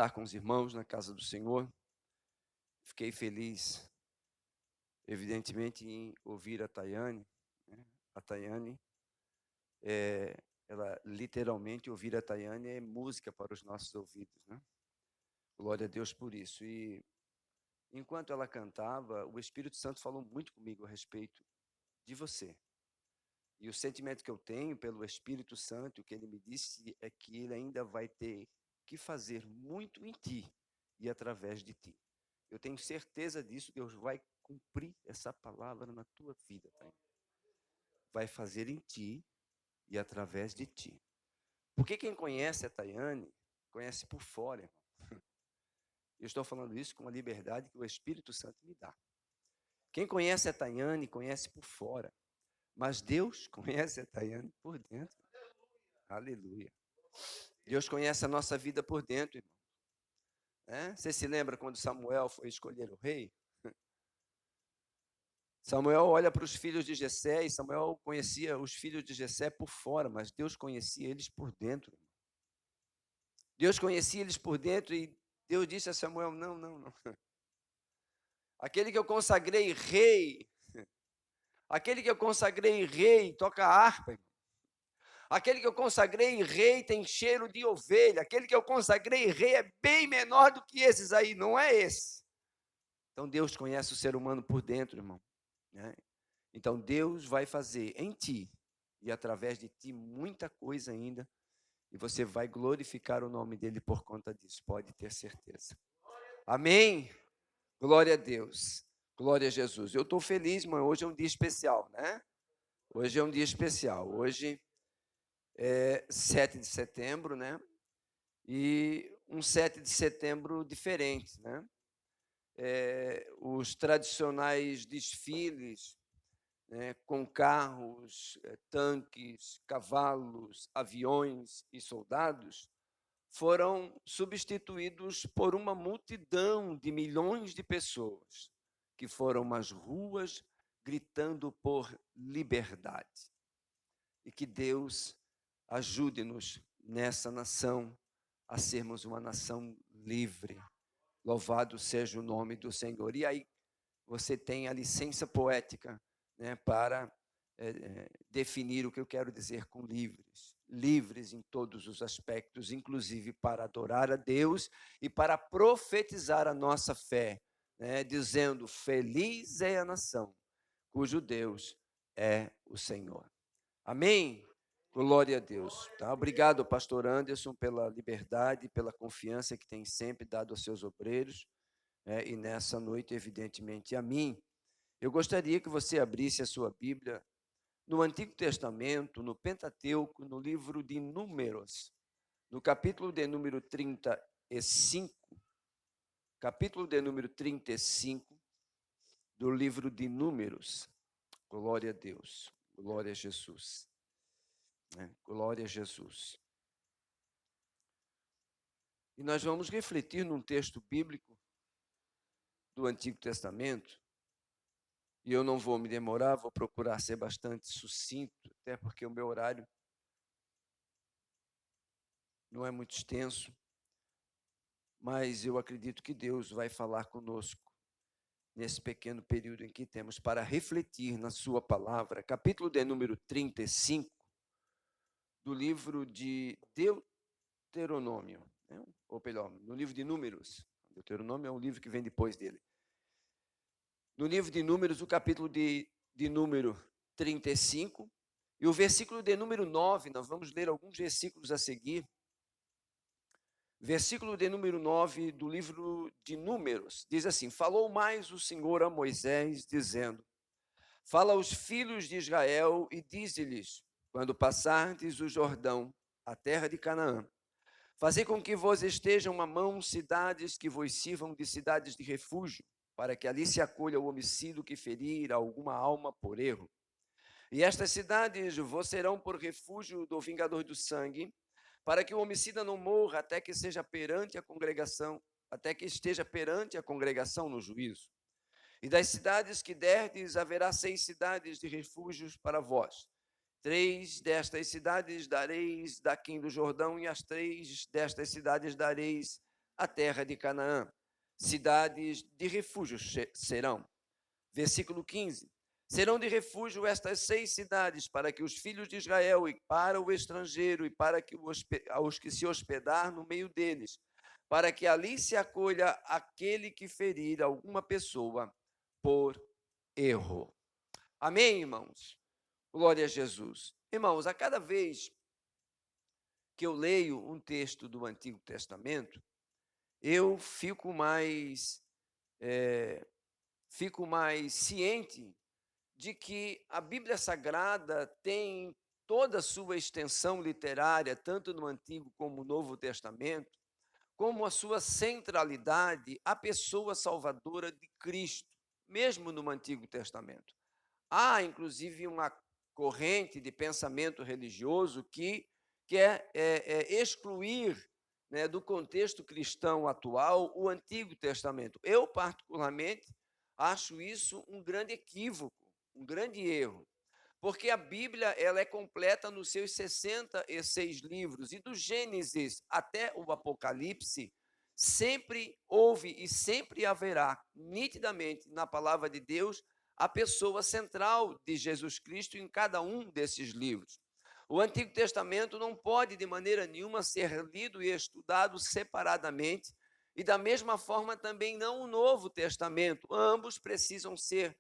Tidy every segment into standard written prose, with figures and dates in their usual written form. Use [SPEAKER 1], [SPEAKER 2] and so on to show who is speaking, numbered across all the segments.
[SPEAKER 1] estar com os irmãos na casa do Senhor. Fiquei feliz, evidentemente, em ouvir a Tayane, né? A Tayane, ela literalmente, ouvir a Tayane é música para os nossos ouvidos, né? Glória a Deus por isso. E enquanto ela cantava, o Espírito Santo falou muito comigo a respeito de você. E o sentimento que eu tenho pelo Espírito Santo, que ele me disse, é que ele ainda vai ter que fazer muito em ti e através de ti. Eu tenho certeza disso, Deus vai cumprir essa palavra na tua vida, tá? Vai fazer em ti e através de ti. Porque quem conhece a Tayane, conhece por fora, irmão. Eu estou falando isso com a liberdade que o Espírito Santo me dá. Quem conhece a Tayane, conhece por fora. Mas Deus conhece a Tayane por dentro. Aleluia. Deus conhece a nossa vida por dentro, irmão. Você se lembra quando Samuel foi escolher o rei? Samuel olha para os filhos de Jessé, e Samuel conhecia os filhos de Jessé por fora, mas Deus conhecia eles por dentro. Deus conhecia eles por dentro e Deus disse a Samuel, não, não, não. Aquele que eu consagrei rei, aquele que eu consagrei rei, toca harpa, irmão. Aquele que eu consagrei rei tem cheiro de ovelha. Aquele que eu consagrei rei é bem menor do que esses aí, não é esse. Então Deus conhece o ser humano por dentro, irmão, né? Então Deus vai fazer em ti e através de ti muita coisa ainda, e você vai glorificar o nome dele por conta disso, pode ter certeza. Amém? Glória a Deus. Glória a Jesus. Eu estou feliz, mãe. Hoje é um dia especial, né? Hoje é um dia especial. Hoje é 7 de setembro, né? E um 7 de setembro diferente, né? Os tradicionais desfiles, né, com carros, tanques, cavalos, aviões e soldados, foram substituídos por uma multidão de milhões de pessoas que foram às ruas gritando por liberdade. E que Deus ajude-nos nessa nação a sermos uma nação livre. Louvado seja o nome do Senhor. E aí você tem a licença poética, né, para definir o que eu quero dizer com livres. Livres em todos os aspectos, inclusive para adorar a Deus e para profetizar a nossa fé, né, dizendo, feliz é a nação cujo Deus é o Senhor. Amém? Glória a Deus. Tá? Obrigado, pastor Anderson, pela liberdade, pela confiança que tem sempre dado aos seus obreiros, e nessa noite, evidentemente, a mim. Eu gostaria que você abrisse a sua Bíblia no Antigo Testamento, no Pentateuco, no livro de Números, no capítulo de número 35, capítulo de número 35 do livro de Números. Glória a Deus, glória a Jesus. Glória a Jesus. E nós vamos refletir num texto bíblico do Antigo Testamento, e eu não vou me demorar, vou procurar ser bastante sucinto, até porque o meu horário não é muito extenso, mas eu acredito que Deus vai falar conosco nesse pequeno período em que temos para refletir na sua palavra. Capítulo de número 35 do livro de Deuteronômio, né? Ou melhor, no livro de Números. Deuteronômio é um livro que vem depois dele. No livro de Números, o capítulo de número 35, e o versículo de número 9, nós vamos ler alguns versículos a seguir. Versículo de número 9 do livro de Números, diz assim, falou mais o Senhor a Moisés, dizendo, fala aos filhos de Israel e dize-lhes, quando passardes o Jordão, a terra de Canaã, fazei com que vos estejam à mão cidades que vos sirvam de cidades de refúgio, para que ali se acolha o homicídio que ferir alguma alma por erro. E estas cidades vos serão por refúgio do vingador do sangue, para que o homicida não morra até que seja perante a congregação, até que esteja perante a congregação no juízo. E das cidades que derdes, haverá 6 cidades de refúgios para vós. 3 destas cidades dareis daqui do Jordão, e as 3 destas cidades dareis a terra de Canaã. Cidades de refúgio serão. Versículo 15. Serão de refúgio estas 6 cidades para que os filhos de Israel e para o estrangeiro e para que os que se hospedar no meio deles, para que ali se acolha aquele que ferir alguma pessoa por erro. Amém, irmãos? Glória a Jesus. Irmãos, a cada vez que eu leio um texto do Antigo Testamento, eu fico mais ciente de que a Bíblia Sagrada tem toda a sua extensão literária, tanto no Antigo como no Novo Testamento, como a sua centralidade, a pessoa salvadora de Cristo, mesmo no Antigo Testamento. Há, inclusive, uma corrente de pensamento religioso que quer excluir, né, do contexto cristão atual o Antigo Testamento. Eu, particularmente, acho isso um grande equívoco, um grande erro, porque a Bíblia ela é completa nos seus 66 livros, e do Gênesis até o Apocalipse, sempre houve e sempre haverá, nitidamente, na palavra de Deus, a pessoa central de Jesus Cristo em cada um desses livros. O Antigo Testamento não pode, de maneira nenhuma, ser lido e estudado separadamente, e da mesma forma também não o Novo Testamento. Ambos precisam ser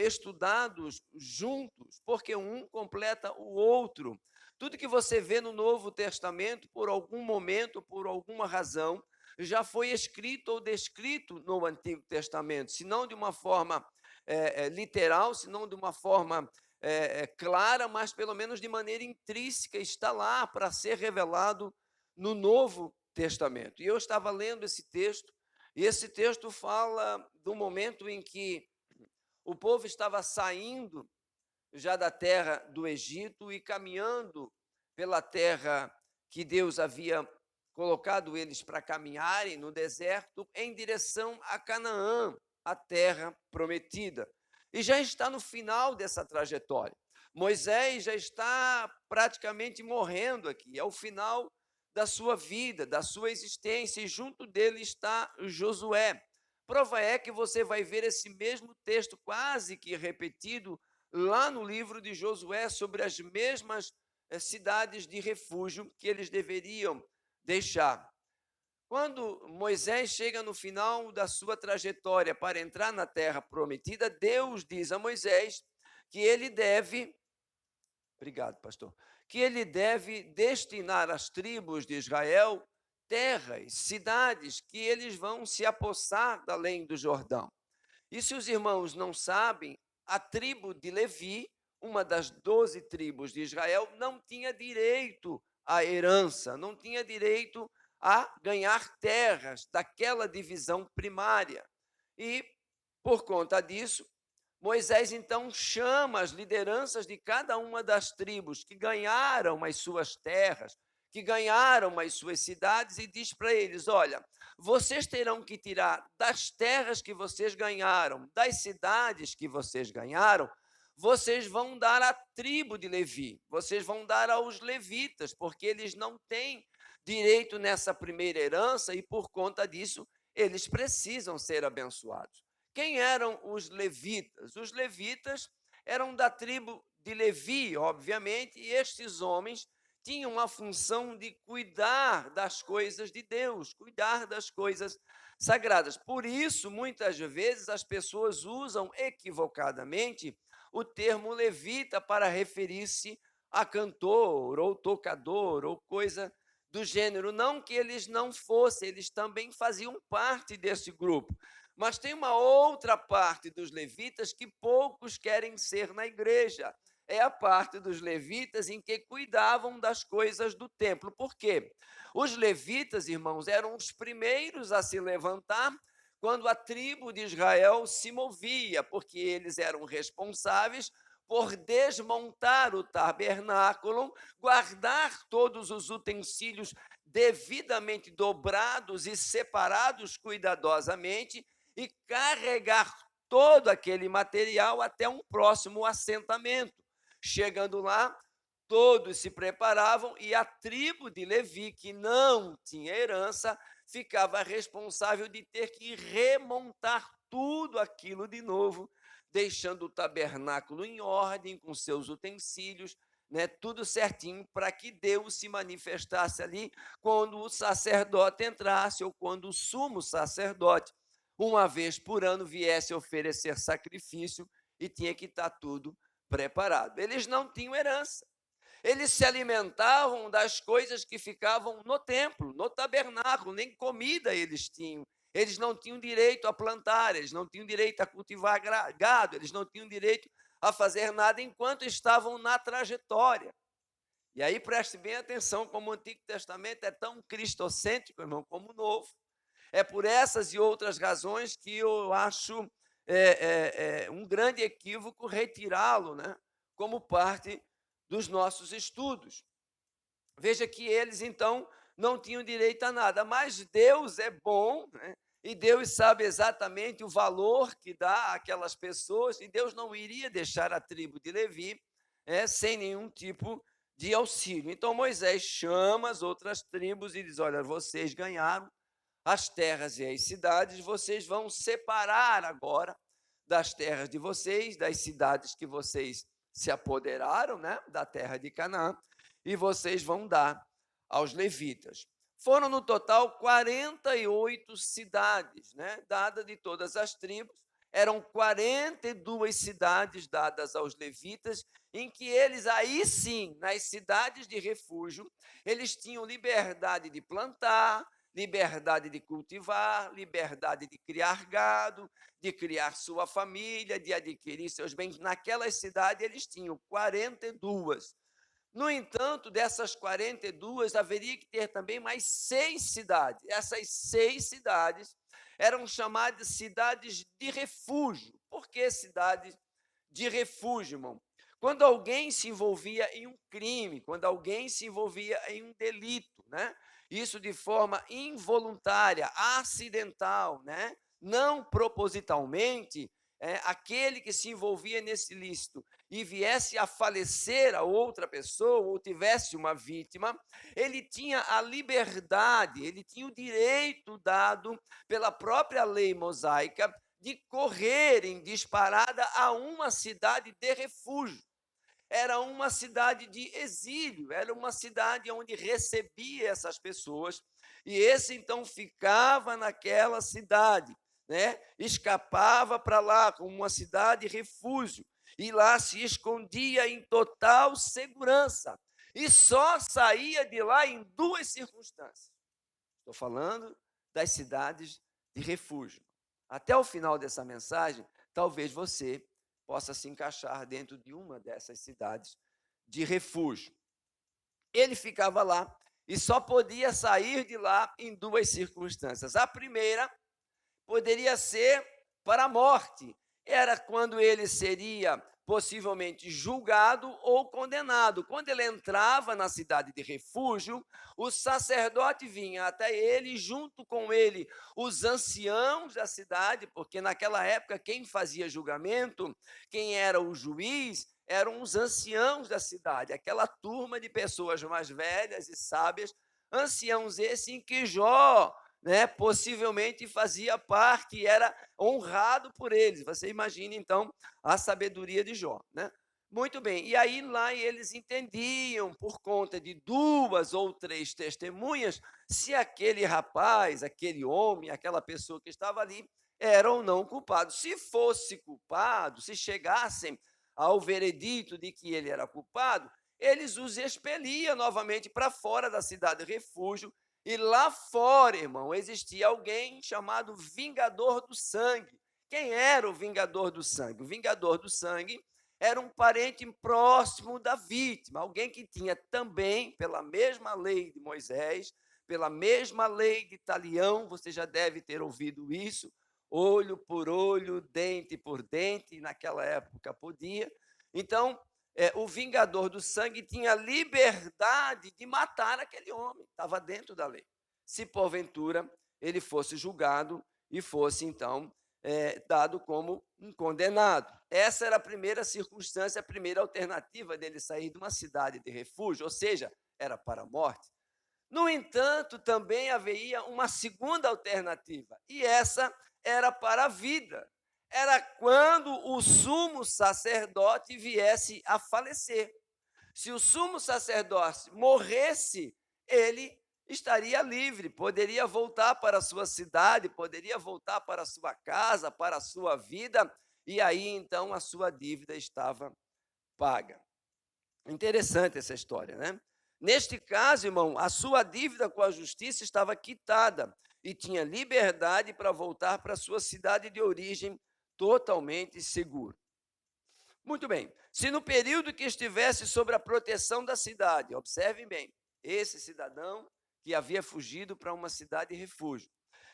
[SPEAKER 1] estudados juntos, porque um completa o outro. Tudo que você vê no Novo Testamento, por algum momento, por alguma razão, já foi escrito ou descrito no Antigo Testamento, se não de uma forma literal, se não de uma forma clara, mas pelo menos de maneira intrínseca, está lá para ser revelado no Novo Testamento. E eu estava lendo esse texto, e esse texto fala do momento em que o povo estava saindo já da terra do Egito e caminhando pela terra que Deus havia colocado eles para caminharem no deserto em direção a Canaã, a terra prometida. E já está no final dessa trajetória. Moisés já está praticamente morrendo aqui, é o final da sua vida, da sua existência, e junto dele está Josué. Prova é que você vai ver esse mesmo texto quase que repetido lá no livro de Josué sobre as mesmas cidades de refúgio que eles deveriam deixar. Quando Moisés chega no final da sua trajetória para entrar na terra prometida, Deus diz a Moisés que ele deve, obrigado, pastor, que ele deve destinar às tribos de Israel terras, cidades que eles vão se apossar da além do Jordão. E se os irmãos não sabem, a tribo de Levi, uma das 12 tribos de Israel, não tinha direito à herança, não tinha direito a ganhar terras daquela divisão primária. E, por conta disso, Moisés então chama as lideranças de cada uma das tribos que ganharam as suas terras, que ganharam as suas cidades, e diz para eles: olha, vocês terão que tirar das terras que vocês ganharam, das cidades que vocês ganharam, vocês vão dar à tribo de Levi, vocês vão dar aos levitas, porque eles não têm direito nessa primeira herança e, por conta disso, eles precisam ser abençoados. Quem eram os levitas? Os levitas eram da tribo de Levi, obviamente, e estes homens tinham a função de cuidar das coisas de Deus, cuidar das coisas sagradas. Por isso, muitas vezes, as pessoas usam equivocadamente o termo levita para referir-se a cantor, ou tocador, ou coisa do gênero. Não que eles não fossem, eles também faziam parte desse grupo. Mas tem uma outra parte dos levitas que poucos querem ser na igreja. É a parte dos levitas em que cuidavam das coisas do templo. Por quê? Os levitas, irmãos, eram os primeiros a se levantar quando a tribo de Israel se movia, porque eles eram responsáveis por desmontar o tabernáculo, guardar todos os utensílios devidamente dobrados e separados cuidadosamente e carregar todo aquele material até um próximo assentamento. Chegando lá, todos se preparavam e a tribo de Levi, que não tinha herança, ficava responsável de ter que remontar tudo aquilo de novo, deixando o tabernáculo em ordem, com seus utensílios, né, tudo certinho, para que Deus se manifestasse ali quando o sacerdote entrasse, ou quando o sumo sacerdote, uma vez por ano, viesse oferecer sacrifício, e tinha que estar tudo preparado. Eles não tinham herança. Eles se alimentavam das coisas que ficavam no templo, no tabernáculo, nem comida eles tinham. Eles não tinham direito a plantar, eles não tinham direito a cultivar gado, eles não tinham direito a fazer nada enquanto estavam na trajetória. E aí preste bem atenção como o Antigo Testamento é tão cristocêntrico, irmão, como o Novo. É por essas e outras razões que eu acho um grande equívoco retirá-lo, né, como parte dos nossos estudos. Veja que eles, então, não tinham direito a nada, mas Deus é bom, né? E Deus sabe exatamente o valor que dá àquelas pessoas, e Deus não iria deixar a tribo de Levi sem nenhum tipo de auxílio. Então Moisés chama as outras tribos e diz: olha, vocês ganharam as terras e as cidades, vocês vão separar agora das terras de vocês, das cidades que vocês se apoderaram, né, da terra de Canaã, e vocês vão dar aos levitas. Foram no total 48 cidades, né, dadas de todas as tribos. Eram 42 cidades dadas aos levitas, em que eles, aí sim, nas cidades de refúgio, eles tinham liberdade de plantar, liberdade de cultivar, liberdade de criar gado, de criar sua família, de adquirir seus bens. Naquelas cidades eles tinham 42. No entanto, dessas 42, haveria que ter também mais 6 cidades. Essas 6 cidades eram chamadas cidades de refúgio. Por que cidades de refúgio, irmão? Quando alguém se envolvia em um crime, quando alguém se envolvia em um delito, né? Isso de forma involuntária, acidental, né? Não propositalmente, aquele que se envolvia nesse ilícito e viesse a falecer a outra pessoa, ou tivesse uma vítima, ele tinha a liberdade, ele tinha o direito dado pela própria lei mosaica de correr em disparada a uma cidade de refúgio. Era uma cidade de exílio, era uma cidade onde recebia essas pessoas, e esse então ficava naquela cidade, né? Escapava para lá como uma cidade refúgio, e lá se escondia em total segurança, e só saía de lá em 2 circunstâncias. Estou falando das cidades de refúgio. Até o final dessa mensagem, talvez você possa se encaixar dentro de uma dessas cidades de refúgio. Ele ficava lá e só podia sair de lá em 2 circunstâncias. A primeira poderia ser para a morte. Era quando ele seria possivelmente julgado ou condenado. Quando ele entrava na cidade de refúgio, o sacerdote vinha até ele, junto com ele os anciãos da cidade, porque naquela época quem fazia julgamento, quem era o juiz, eram os anciãos da cidade, aquela turma de pessoas mais velhas e sábias, anciãos esses em que Jó, né, possivelmente fazia parte e era honrado por eles. Você imagina, então, a sabedoria de Jó, né? Muito bem, e aí lá eles entendiam, por conta de 2 ou 3 testemunhas, se aquele rapaz, aquele homem, aquela pessoa que estava ali, era ou não culpado. Se fosse culpado, se chegassem ao veredito de que ele era culpado, eles os expeliam novamente para fora da cidade de refúgio. E lá fora, irmão, existia alguém chamado vingador do sangue. Quem era o vingador do sangue? O vingador do sangue era um parente próximo da vítima, alguém que tinha também, pela mesma lei de Moisés, pela mesma lei de Talião, você já deve ter ouvido isso, olho por olho, dente por dente, naquela época podia. Então, o vingador do sangue tinha liberdade de matar aquele homem, estava dentro da lei. Se porventura ele fosse julgado e fosse então dado como um condenado. Essa era a primeira circunstância, a primeira alternativa dele sair de uma cidade de refúgio, ou seja, era para a morte. No entanto, também haveria uma segunda alternativa, e essa era para a vida. Era quando o sumo sacerdote viesse a falecer. Se o sumo sacerdote morresse, ele estaria livre, poderia voltar para a sua cidade, poderia voltar para a sua casa, para a sua vida, e aí então a sua dívida estava paga. Interessante essa história, né? Neste caso, irmão, a sua dívida com a justiça estava quitada e tinha liberdade para voltar para a sua cidade de origem totalmente seguro. Muito bem. Se no período que estivesse sob a proteção da cidade, observem bem, esse cidadão que havia fugido para uma cidade de refúgio,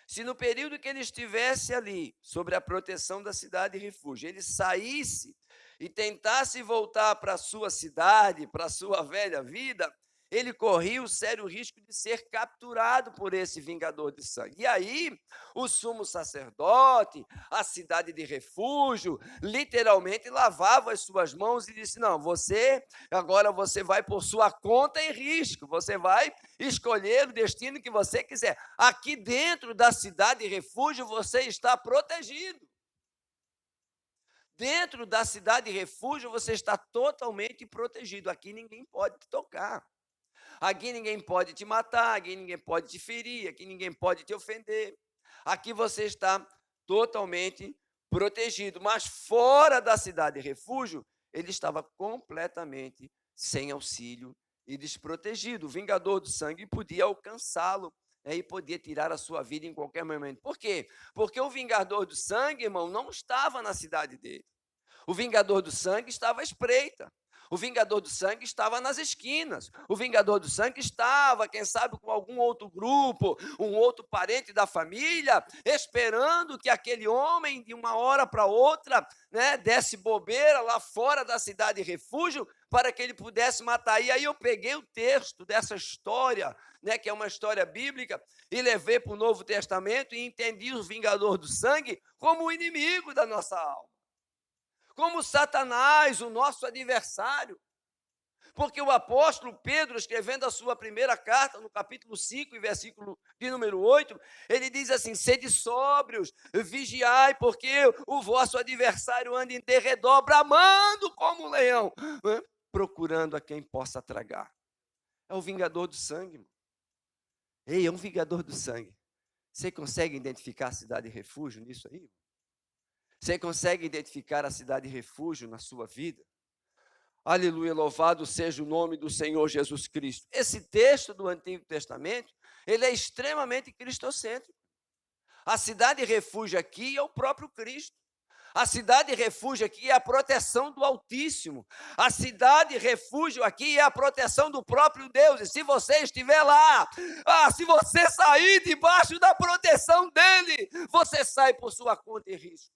[SPEAKER 1] se no período que ele estivesse ali, sob a proteção da cidade de refúgio, ele saísse e tentasse voltar para a sua cidade, para a sua velha vida, ele corria o sério risco de ser capturado por esse vingador de sangue. E aí, o sumo sacerdote, a cidade de refúgio, literalmente lavava as suas mãos e disse: não, agora você vai por sua conta e risco, você vai escolher o destino que você quiser. Aqui dentro da cidade de refúgio você está protegido. Dentro da cidade de refúgio você está totalmente protegido. Aqui ninguém pode te tocar. Aqui ninguém pode te matar, aqui ninguém pode te ferir, aqui ninguém pode te ofender. Aqui você está totalmente protegido. Mas fora da cidade de refúgio, ele estava completamente sem auxílio e desprotegido. O vingador do sangue podia alcançá-lo, e podia tirar a sua vida em qualquer momento. Por quê? Porque o vingador do sangue, irmão, não estava na cidade dele. O vingador do sangue estava à espreita. O vingador do sangue estava nas esquinas. O vingador do sangue estava, quem sabe, com algum outro grupo, um outro parente da família, esperando que aquele homem, de uma hora para outra, desse bobeira lá fora da cidade de refúgio, para que ele pudesse matar. E aí eu peguei o texto dessa história, que é uma história bíblica, e levei para o Novo Testamento e entendi o vingador do sangue como o inimigo da nossa alma. Como Satanás, o nosso adversário. Porque o apóstolo Pedro, escrevendo a sua primeira carta, no capítulo 5, e versículo de número 8, ele diz assim: sede sóbrios, vigiai, porque o vosso adversário anda em derredor, bramando como um leão, procurando a quem possa tragar. É o vingador do sangue. Ei, é um vingador do sangue. Você consegue identificar a cidade de refúgio nisso aí? Você consegue identificar a cidade de refúgio na sua vida? Aleluia, louvado seja o nome do Senhor Jesus Cristo. Esse texto do Antigo Testamento, ele é extremamente cristocêntrico. A cidade de refúgio aqui é o próprio Cristo. A cidade de refúgio aqui é a proteção do Altíssimo. A cidade de refúgio aqui é a proteção do próprio Deus. E se você estiver lá, se você sair debaixo da proteção dele, você sai por sua conta e risco.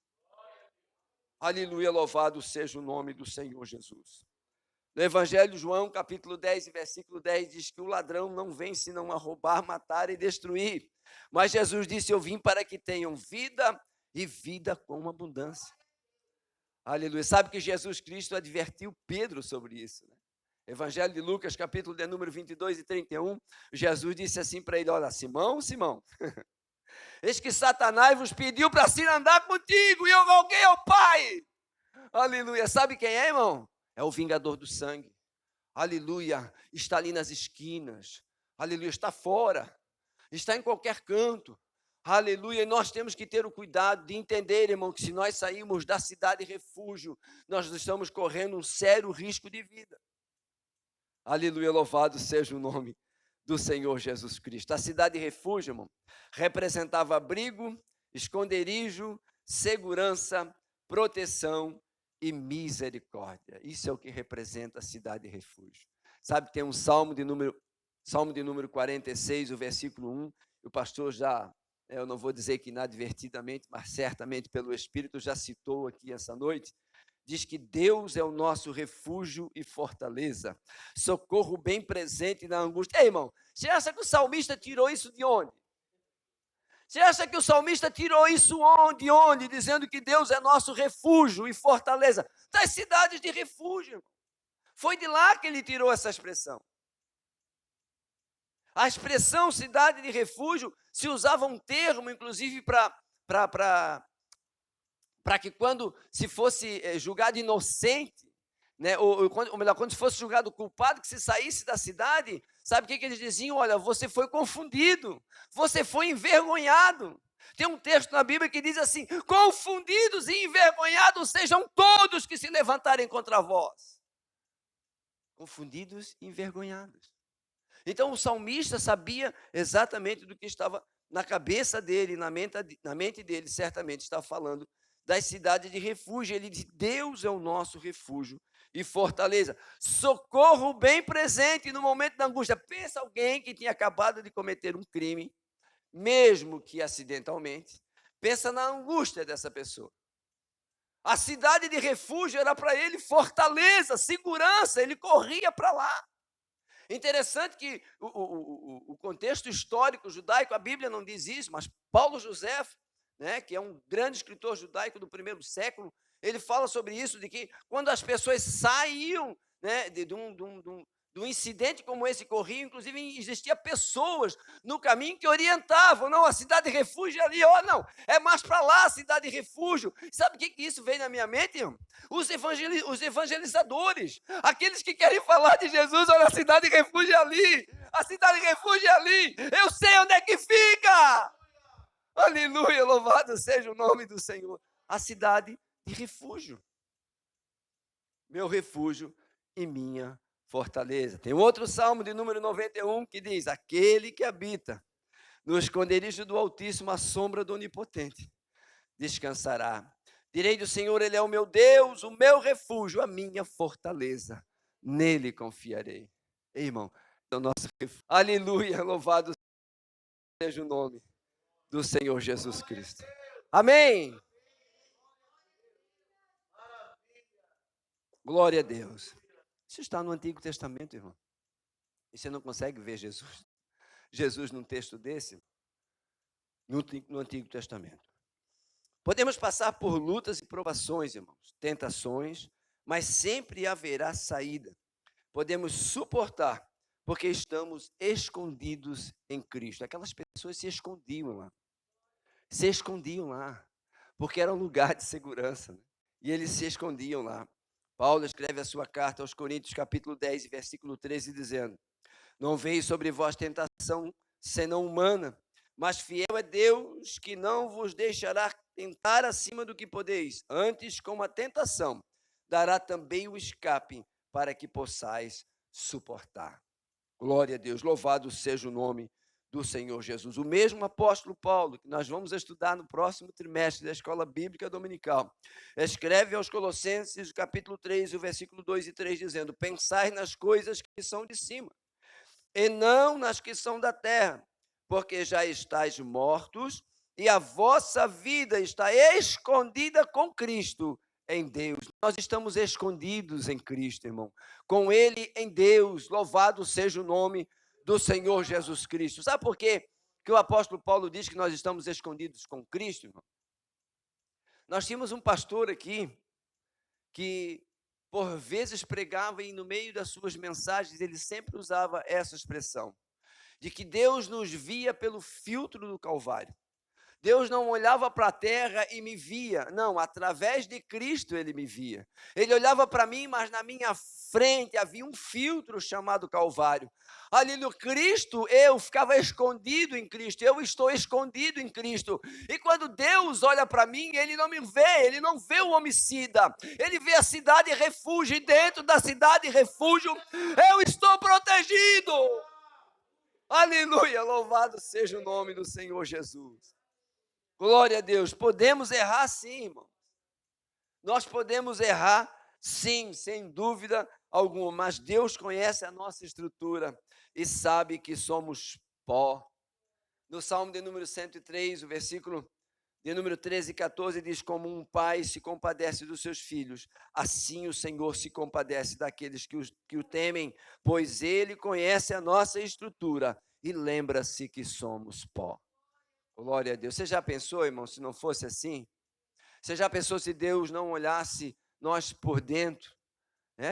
[SPEAKER 1] Aleluia, louvado seja o nome do Senhor Jesus. No Evangelho de João, capítulo 10, versículo 10, diz que o ladrão não vem senão a roubar, matar e destruir. Mas Jesus disse: eu vim para que tenham vida e vida com abundância. Aleluia. Sabe que Jesus Cristo advertiu Pedro sobre isso, né? Evangelho de Lucas, capítulo de número 22 e 31, Jesus disse assim para ele: olha, Simão, Simão, eis que Satanás vos pediu para se andar contigo, e eu roguei ao Pai. Aleluia. Sabe quem é, irmão? É o vingador do sangue. Aleluia. Está ali nas esquinas. Aleluia. Está fora. Está em qualquer canto. Aleluia. E nós temos que ter o cuidado de entender, irmão, que se nós sairmos da cidade de refúgio, nós estamos correndo um sério risco de vida. Aleluia. Louvado seja o nome do Senhor Jesus Cristo. A cidade de refúgio, irmão, representava abrigo, esconderijo, segurança, proteção e misericórdia. Isso é o que representa a cidade de refúgio. Sabe, tem um Salmo de número 46, o versículo 1, e o pastor já, eu não vou dizer que inadvertidamente, mas certamente pelo Espírito já citou aqui essa noite, diz que Deus é o nosso refúgio e fortaleza, socorro bem presente na angústia. Ei, irmão, você acha que o salmista tirou isso de onde? Você acha que o salmista tirou isso de onde? Dizendo que Deus é nosso refúgio e fortaleza. Das cidades de refúgio, irmão. Foi de lá que ele tirou essa expressão. A expressão cidade de refúgio se usava um termo, inclusive, para que quando se fosse julgado inocente, né, ou melhor, quando se fosse julgado culpado, que se saísse da cidade, sabe o que eles diziam? Olha, você foi confundido, você foi envergonhado. Tem um texto na Bíblia que diz assim: confundidos e envergonhados sejam todos que se levantarem contra vós. Confundidos e envergonhados. Então o salmista sabia exatamente do que estava na cabeça dele, na mente dele, certamente estava falando das cidades de refúgio. Ele diz: Deus é o nosso refúgio e fortaleza, socorro bem presente no momento da angústia. Pensa alguém que tinha acabado de cometer um crime, mesmo que acidentalmente, pensa na angústia dessa pessoa. A cidade de refúgio era para ele fortaleza, segurança, ele corria para lá. Interessante que o contexto histórico judaico, a Bíblia não diz isso, mas Paulo José, né, que é um grande escritor judaico do primeiro século, ele fala sobre isso, de que quando as pessoas saíam, né, de um incidente como esse corriam, inclusive existia pessoas no caminho que orientavam: não, a cidade de refúgio é ali, ó, não, é mais para lá a cidade de refúgio. Sabe o que isso veio na minha mente, irmão? Os evangelizadores, aqueles que querem falar de Jesus: olha, a cidade de refúgio é ali, a cidade de refúgio é ali, eu sei onde é que fica. Aleluia, louvado seja o nome do Senhor. A cidade de refúgio, meu refúgio e minha fortaleza. Tem outro salmo de número 91 que diz: aquele que habita no esconderijo do Altíssimo, à sombra do Onipotente, descansará. Direi do Senhor: ele é o meu Deus, o meu refúgio, a minha fortaleza, nele confiarei. Ei, irmão, é o nosso refúgio. Aleluia, louvado seja o nome do Senhor Jesus Cristo. Amém. Glória a Deus. Isso está no Antigo Testamento, irmão. E você não consegue ver Jesus num texto desse, no Antigo Testamento. Podemos passar por lutas e provações, irmãos, tentações, mas sempre haverá saída. Podemos suportar, porque estamos escondidos em Cristo. Aquelas pessoas se escondiam lá, porque era um lugar de segurança, né? E eles se escondiam lá. Paulo escreve a sua carta aos Coríntios, capítulo 10, versículo 13, dizendo: não veio sobre vós tentação senão humana, mas fiel é Deus, que não vos deixará tentar acima do que podeis. Antes, com a tentação, dará também o escape, para que possais suportar. Glória a Deus, louvado seja o nome do Senhor Jesus. O mesmo apóstolo Paulo, que nós vamos estudar no próximo trimestre da Escola Bíblica Dominical, escreve aos Colossenses, capítulo 3, o versículo 2 e 3, dizendo: pensai nas coisas que são de cima, e não nas que são da terra, porque já estáis mortos, e a vossa vida está escondida com Cristo em Deus. Nós estamos escondidos em Cristo, irmão, com Ele em Deus. Louvado seja o nome do Senhor Jesus Cristo. Sabe por quê que o apóstolo Paulo diz que nós estamos escondidos com Cristo, irmão? Nós tínhamos um pastor aqui que por vezes pregava, e no meio das suas mensagens ele sempre usava essa expressão, de que Deus nos via pelo filtro do Calvário. Deus não olhava para a terra e me via, não, através de Cristo ele me via. Ele olhava para mim, mas na minha frente havia um filtro chamado Calvário. Ali no Cristo, eu ficava escondido em Cristo, eu estou escondido em Cristo. E quando Deus olha para mim, ele não me vê, ele não vê o homicida, ele vê a cidade refúgio, e dentro da cidade refúgio, eu estou protegido. Aleluia, louvado seja o nome do Senhor Jesus. Glória a Deus. Podemos errar sim, irmão. Nós podemos errar sim, sem dúvida alguma, mas Deus conhece a nossa estrutura e sabe que somos pó. No Salmo de número 103, o versículo de número 13 e 14 diz: como um pai se compadece dos seus filhos, assim o Senhor se compadece daqueles que o temem, pois Ele conhece a nossa estrutura e lembra-se que somos pó. Glória a Deus. Você já pensou, irmão, se não fosse assim? Você já pensou se Deus não olhasse nós por dentro?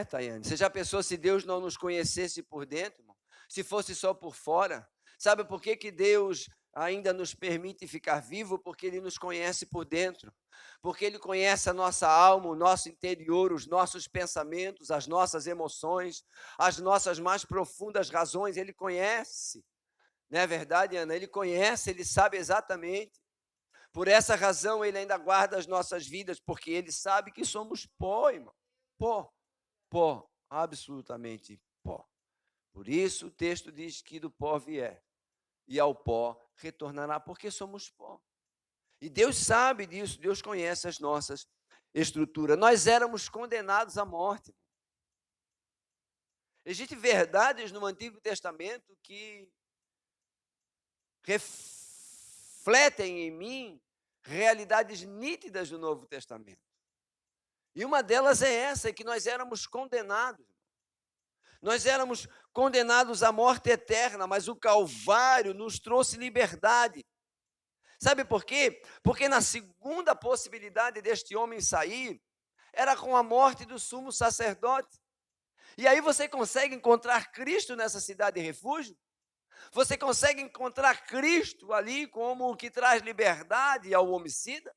[SPEAKER 1] Tayane? Você já pensou se Deus não nos conhecesse por dentro, irmão? se fosse só por fora. Sabe por que que Deus ainda nos permite ficar vivo? Porque Ele nos conhece por dentro, porque Ele conhece a nossa alma, o nosso interior, os nossos pensamentos, as nossas emoções, as nossas mais profundas razões, Ele conhece. Não é verdade, Ana? Ele conhece, Ele sabe exatamente. Por essa razão, Ele ainda guarda as nossas vidas, porque Ele sabe que somos pó, irmão. Pó, pó, absolutamente pó. Por isso o texto diz que do pó vier, e ao pó retornará, porque somos pó. E Deus sabe disso, Deus conhece as nossas estruturas. Nós éramos condenados à morte. Existem verdades no Antigo Testamento que refletem em mim realidades nítidas do Novo Testamento. E uma delas é essa, que nós éramos condenados. Nós éramos condenados à morte eterna, mas o Calvário nos trouxe liberdade. Sabe por quê? Porque na segunda possibilidade deste homem sair, era com a morte do sumo sacerdote. E aí você consegue encontrar Cristo nessa cidade de refúgio? Você consegue encontrar Cristo ali como o que traz liberdade ao homicida?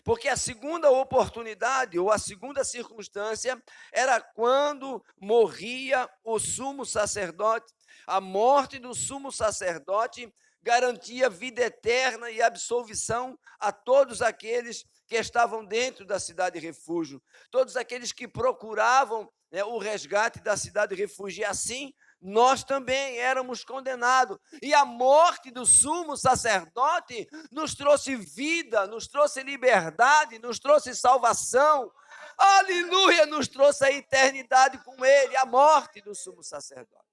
[SPEAKER 1] Porque a segunda oportunidade, ou a segunda circunstância, era quando morria o sumo sacerdote. A morte do sumo sacerdote garantia vida eterna e absolvição a todos aqueles que estavam dentro da cidade de refúgio, todos aqueles que procuravam, né, o resgate da cidade de refúgio. E assim, nós também éramos condenados. E a morte do sumo sacerdote nos trouxe vida, nos trouxe liberdade, nos trouxe salvação. Aleluia, nos trouxe a eternidade com ele, a morte do sumo sacerdote.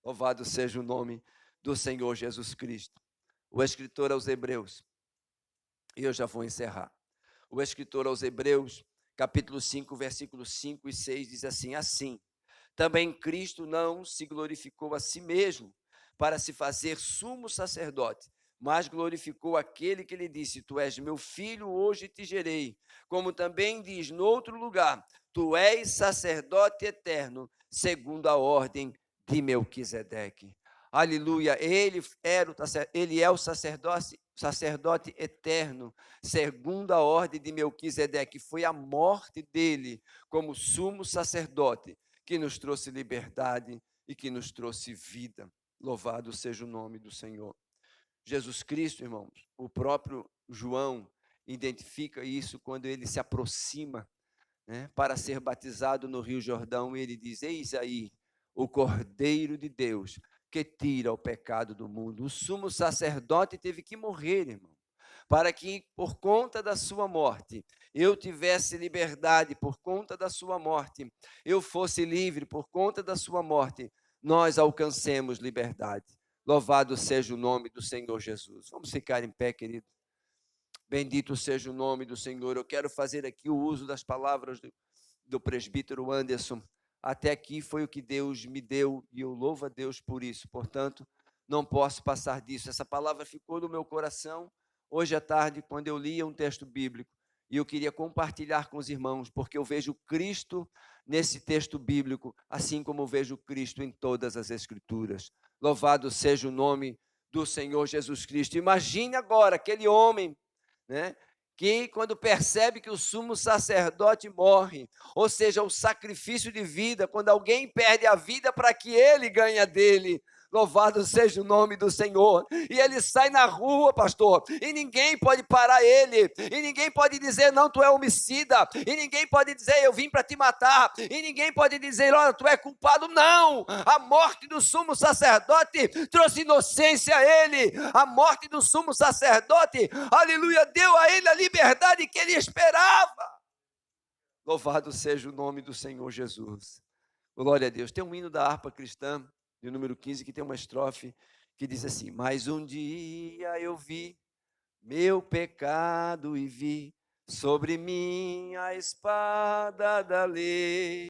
[SPEAKER 1] Louvado seja o nome do Senhor Jesus Cristo. O escritor aos Hebreus, e eu já vou encerrar. O escritor aos Hebreus, capítulo 5, versículos 5 e 6, diz assim: assim, também Cristo não se glorificou a si mesmo para se fazer sumo sacerdote, mas glorificou aquele que lhe disse: tu és meu filho, hoje te gerei. Como também diz no outro lugar: tu és sacerdote eterno, segundo a ordem de Melquisedeque. Aleluia, ele é o sacerdote eterno, segundo a ordem de Melquisedeque. Foi a morte dele como sumo sacerdote que nos trouxe liberdade e que nos trouxe vida. Louvado seja o nome do Senhor. Jesus Cristo, irmãos, o próprio João identifica isso quando ele se aproxima, né, para ser batizado no Rio Jordão, e ele diz: eis aí o Cordeiro de Deus que tira o pecado do mundo. O sumo sacerdote teve que morrer, irmão, para que por conta da sua morte eu tivesse liberdade, por conta da sua morte eu fosse livre, por conta da sua morte nós alcancemos liberdade. Louvado seja o nome do Senhor Jesus. Vamos ficar em pé, querido. Bendito seja o nome do Senhor. Eu quero fazer aqui o uso das palavras do presbítero Anderson. Até aqui foi o que Deus me deu e eu louvo a Deus por isso. Portanto, não posso passar disso. Essa palavra ficou no meu coração hoje à tarde, quando eu lia um texto bíblico. E eu queria compartilhar com os irmãos, porque eu vejo Cristo nesse texto bíblico, assim como eu vejo Cristo em todas as Escrituras. Louvado seja o nome do Senhor Jesus Cristo. Imagine agora aquele homem, né, que quando percebe que o sumo sacerdote morre, ou seja, o sacrifício de vida, quando alguém perde a vida para que ele ganhe dele. Louvado seja o nome do Senhor. E ele sai na rua, pastor, e ninguém pode parar ele, e ninguém pode dizer: não, tu é homicida, e ninguém pode dizer: eu vim para te matar, e ninguém pode dizer: olha, tu é culpado. Não, a morte do sumo sacerdote trouxe inocência a ele. A morte do sumo sacerdote, aleluia, deu a ele a liberdade que ele esperava. Louvado seja o nome do Senhor Jesus. Glória a Deus. Tem um hino da harpa cristã, de número 15, que tem uma estrofe que diz assim: mas um dia eu vi meu pecado e vi sobre mim a espada da lei.